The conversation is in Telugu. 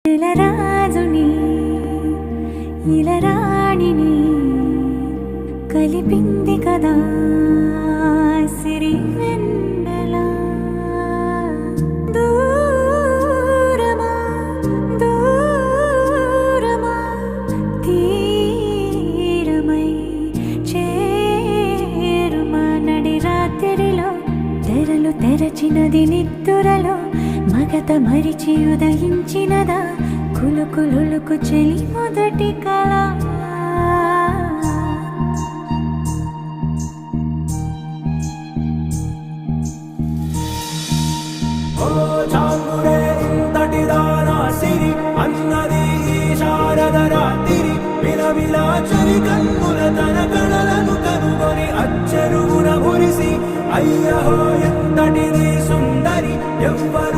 రాజుని ఇలరాణిని కలిపింది కదా సిరి వెన్నెల. దూరమా దూరమా తీరమై చేరుమా నడి రాత్రిలో తెరలు తెరచినది నిద్దురలో మగత మరిచి ఉదయించినదా కులుకులులుకు చెలి మొదటి కళ. సిరి అన్నది శారద రాత్రి విలవిలా చలి కన్నుల తన కళలను కనుగొని అచ్చరుగున మురిసి అయ్యహో ఎంతటిది సుందరి ఎవ్వరు